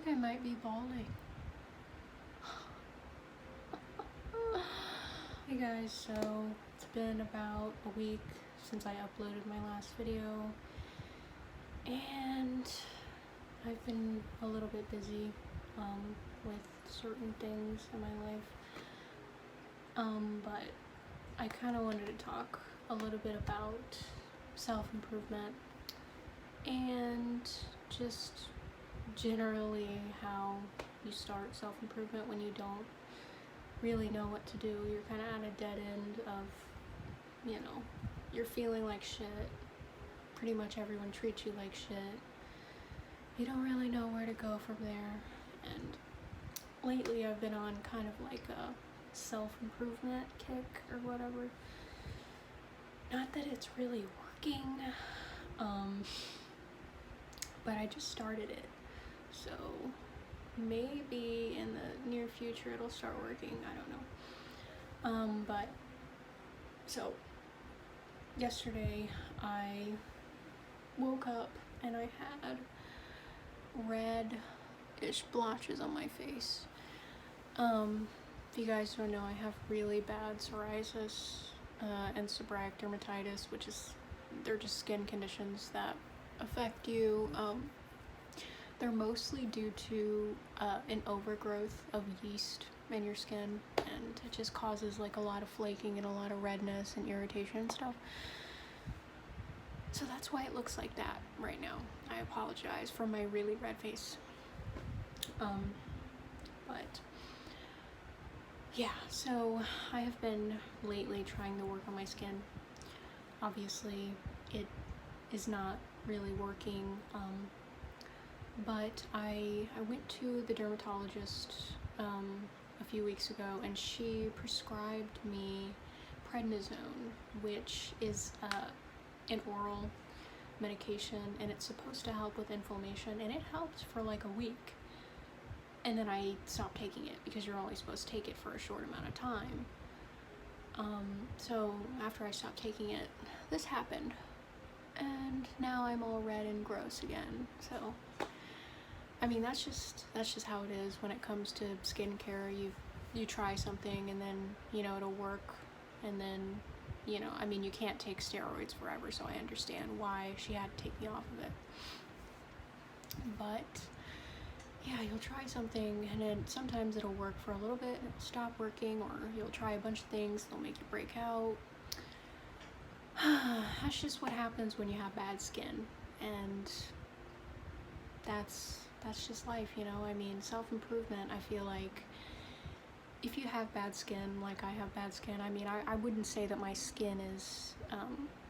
think I might be balding. Hey guys, so it's been about a week since I uploaded my last video, and I've been a little bit busy with certain things in my life, but I kind of wanted to talk a little bit about self-improvement and just generally how you start self-improvement when you don't really know what to do. You're kind of at a dead end of, you're feeling like shit. Pretty much everyone treats you like shit. You don't really know where to go from there. And lately I've been on kind of like a self-improvement kick or whatever. Not that it's really working, but I just started it. So maybe in the near future it'll start working, I don't know. But so yesterday I woke up and I had red-ish blotches on my face. If you guys don't know, I have really bad psoriasis and seborrheic dermatitis, they're just skin conditions that affect you. They're mostly due to an overgrowth of yeast in your skin, and it just causes like a lot of flaking and a lot of redness and irritation and stuff. So that's why it looks like that right now. I apologize for my really red face. But yeah, so I have been lately trying to work on my skin. Obviously, it is not really working. But I went to the dermatologist a few weeks ago, and she prescribed me prednisone, which is an oral medication, and it's supposed to help with inflammation, and it helped for like a week. And then I stopped taking it because you're only supposed to take it for a short amount of time. So after I stopped taking it, this happened, and now I'm all red and gross again. So I mean, that's just how it is when it comes to skincare. You try something and then, it'll work, and then, I mean, you can't take steroids forever, so I understand why she had to take me off of it. But yeah, you'll try something and then sometimes it'll work for a little bit and it'll stop working, or you'll try a bunch of things, they'll make you break out. That's just what happens when you have bad skin, and that's just life, I mean, self-improvement, I feel like if you have bad skin, like I have bad skin, I mean, I wouldn't say that my skin is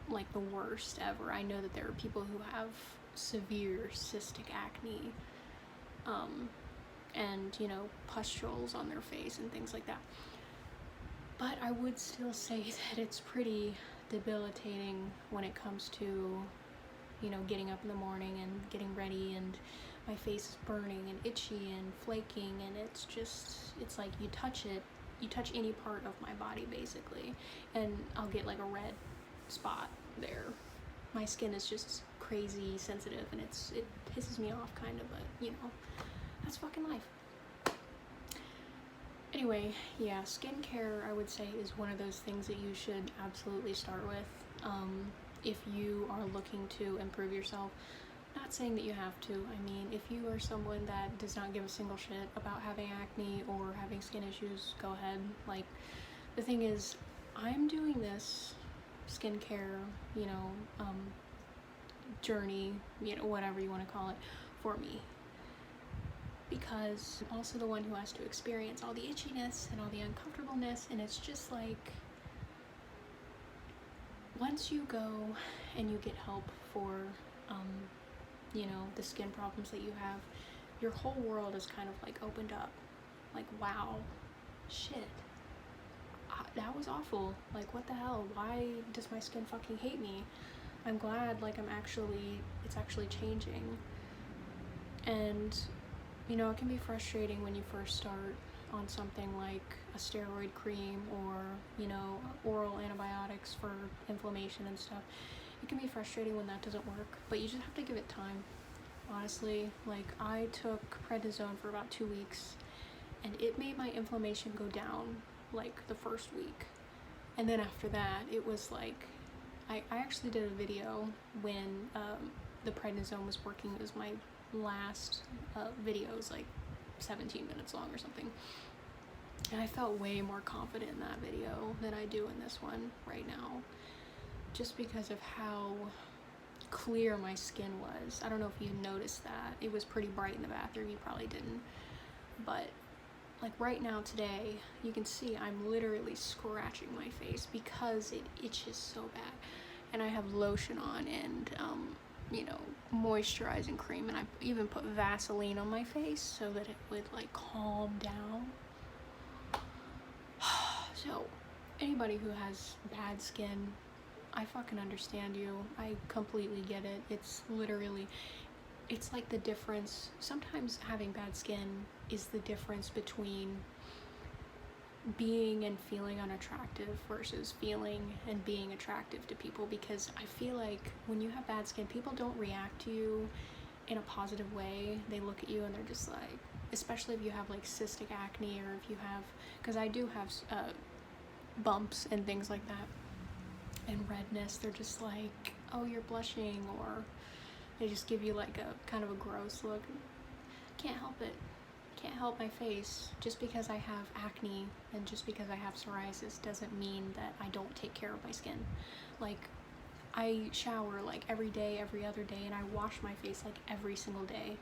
like the worst ever. I know that there are people who have severe cystic acne and, pustules on their face and things like that. But I would still say that it's pretty debilitating when it comes to, getting up in the morning and getting ready, and my face is burning and itchy and flaking, and it's like you touch any part of my body basically, and I'll get like a red spot there. My skin is just crazy sensitive, and it pisses me off kind of, but that's fucking life. Anyway, yeah, skincare, I would say, is one of those things that you should absolutely start with if you are looking to improve yourself. Not saying that you have to. I mean, if you are someone that does not give a single shit about having acne or having skin issues, go ahead. Like, the thing is, I'm doing this skincare, journey, whatever you want to call it, for me. Because I'm also the one who has to experience all the itchiness and all the uncomfortableness, and it's just like, once you go and you get help for, the skin problems that you have, your whole world is kind of like opened up. Like, wow, shit, that was awful. Like, what the hell? Why does my skin fucking hate me? I'm glad, like, it's actually changing. And, it can be frustrating when you first start on something like a steroid cream or, oral antibiotics for inflammation and stuff. It can be frustrating when that doesn't work, but you just have to give it time. honestly. Like, I took prednisone for about 2 weeks, and it made my inflammation go down like the first week. And then after that, it was like, I actually did a video when the prednisone was working. It was my last video. It was like 17 minutes long or something. And I felt way more confident in that video than I do in this one right now, just because of how clear my skin was. I don't know if you noticed that. It was pretty bright in the bathroom. You probably didn't. But like right now today, you can see I'm literally scratching my face because it itches so bad. And I have lotion on and you know, moisturizing cream, and I even put Vaseline on my face so that it would like calm down. So anybody who has bad skin, I fucking understand you. I completely get it. It's literally, it's like the difference. Sometimes having bad skin is the difference between being and feeling unattractive versus feeling and being attractive to people, because I feel like when you have bad skin, people don't react to you in a positive way. They look at you and they're just like, especially if you have like cystic acne, or if you have, because I do have bumps and things like that, and redness, they're just like, oh, you're blushing, or they just give you like a kind of a gross look. Can't help it. Can't help my face. Just because I have acne and just because I have psoriasis doesn't mean that I don't take care of my skin. Like, I shower like every day, every other day, and I wash my face like every single day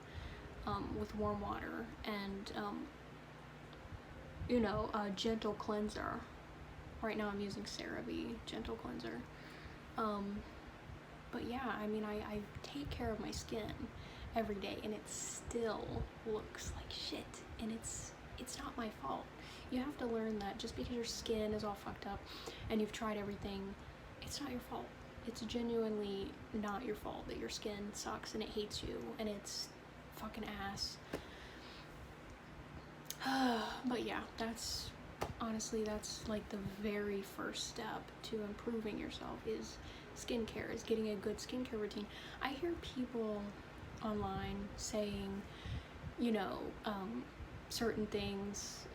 with warm water and you know, a gentle cleanser. Right now I'm using CeraVe gentle cleanser. But yeah, I mean, I take care of my skin every day, and it still looks like shit, and it's not my fault. You have to learn that just because your skin is all fucked up and you've tried everything, it's not your fault. It's genuinely not your fault that your skin sucks and it hates you and it's fucking ass. But yeah, that's honestly, that's like the very first step to improving yourself, is skincare, is getting a good skincare routine. I hear people online saying, you know, certain things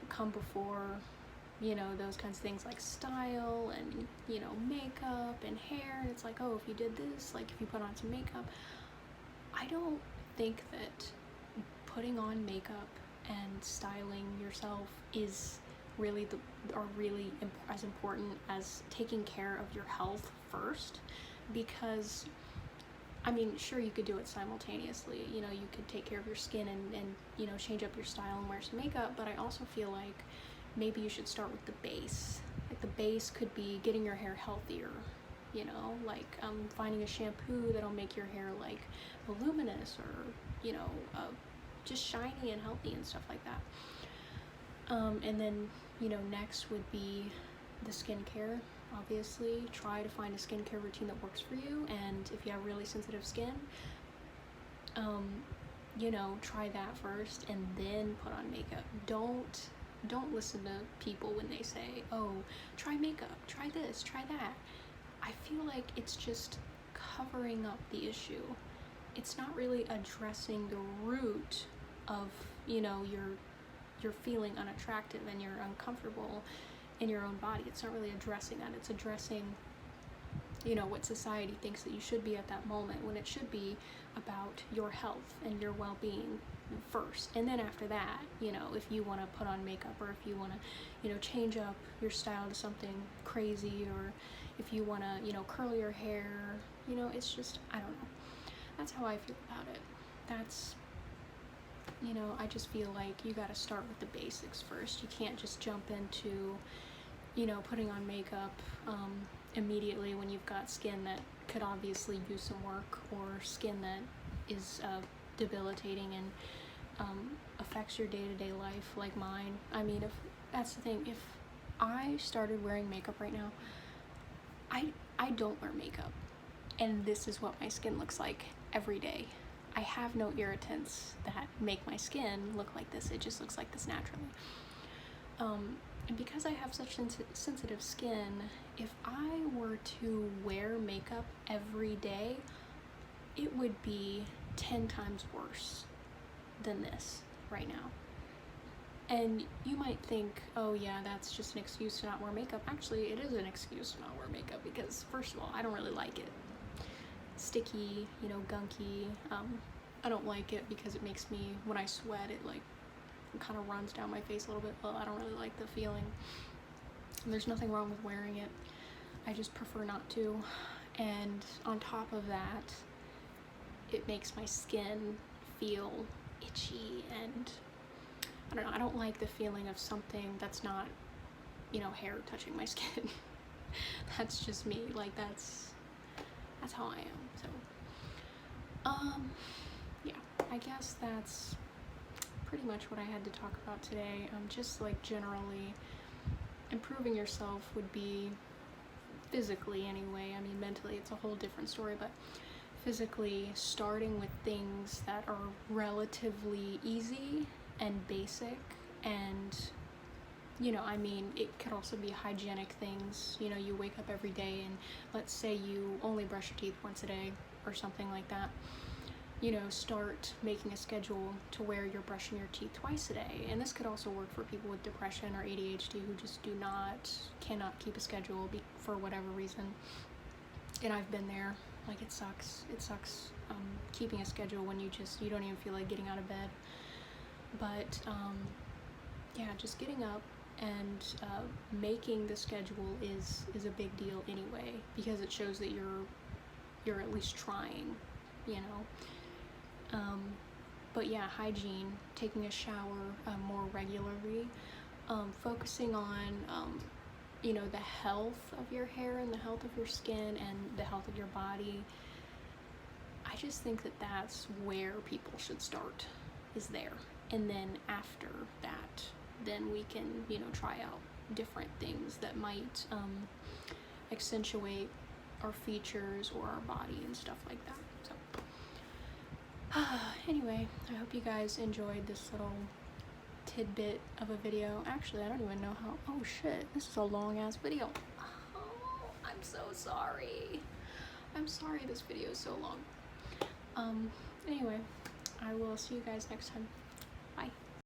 come before, you know, those kinds of things like style and, you know, makeup and hair. And it's like, oh, if you did this, like if you put on some makeup. I don't think that putting on makeup and styling yourself is really as important as taking care of your health first, because I mean, sure, you could do it simultaneously. You know, you could take care of your skin and you know, change up your style and wear some makeup, but I also feel like maybe you should start with the base. Like, the base could be getting your hair healthier, you know, like finding a shampoo that'll make your hair like voluminous, or, you know, just shiny and healthy and stuff like that. And then, you know, next would be the skincare. Obviously, try to find a skincare routine that works for you, and if you have really sensitive skin, you know, try that first and then put on makeup. Don't listen to people when they say, oh, try makeup, try this, try that. I feel like it's just covering up the issue. It's not really addressing the root of, you know, you're feeling unattractive and you're uncomfortable in your own body. It's not really addressing that. It's addressing, you know, what society thinks that you should be at that moment, when it should be about your health and your well-being first. And then after that, you know, if you want to put on makeup, or if you want to, you know, change up your style to something crazy, or if you want to, you know, curl your hair, you know, it's just, I don't know. That's how I feel about it. That's, you know, I just feel like you got to start with the basics first. You can't just jump into, you know, putting on makeup immediately when you've got skin that could obviously use some work, or skin that is debilitating and affects your day-to-day life like mine. I mean, if that's the thing, if I started wearing makeup right now, I don't wear makeup, and this is what my skin looks like every day. I have no irritants that make my skin look like this. It just looks like this naturally. And because I have such sensitive skin, if I were to wear makeup every day, it would be 10 times worse than this right now. And you might think, oh yeah, that's just an excuse to not wear makeup. Actually, it is an excuse to not wear makeup because, first of all, I don't really like it. Sticky, you know, gunky. I don't like it because it makes me, when I sweat, it like kind of runs down my face a little bit. Well, I don't really like the feeling. And there's nothing wrong with wearing it. I just prefer not to. And on top of that, it makes my skin feel itchy, and I don't know, I don't like the feeling of something that's not, you know, hair touching my skin. That's just me, like that's how I am. So yeah, I guess that's pretty much what I had to talk about today. Just like generally improving yourself would be physically anyway. I mean, mentally it's a whole different story, but physically starting with things that are relatively easy and basic, and you know, I mean, it could also be hygienic things. You know, you wake up every day and let's say you only brush your teeth once a day or something like that. You know, start making a schedule to where you're brushing your teeth twice a day. And this could also work for people with depression or ADHD who just cannot keep a schedule for whatever reason. And I've been there. Like, it sucks keeping a schedule when you don't even feel like getting out of bed. But yeah, just getting up and making the schedule is a big deal anyway, because it shows that you're at least trying, you know. But yeah, hygiene, taking a shower more regularly, focusing on you know, the health of your hair and the health of your skin and the health of your body. I just think that that's where people should start, is there. And then after that, then we can, you know, try out different things that might accentuate our features or our body and stuff like that. So anyway, I hope you guys enjoyed this little tidbit of a video. Actually, I don't even know how, oh shit, this is a long ass video. Oh, I'm so sorry. I'm sorry this video is so long. Anyway, I will see you guys next time. Bye.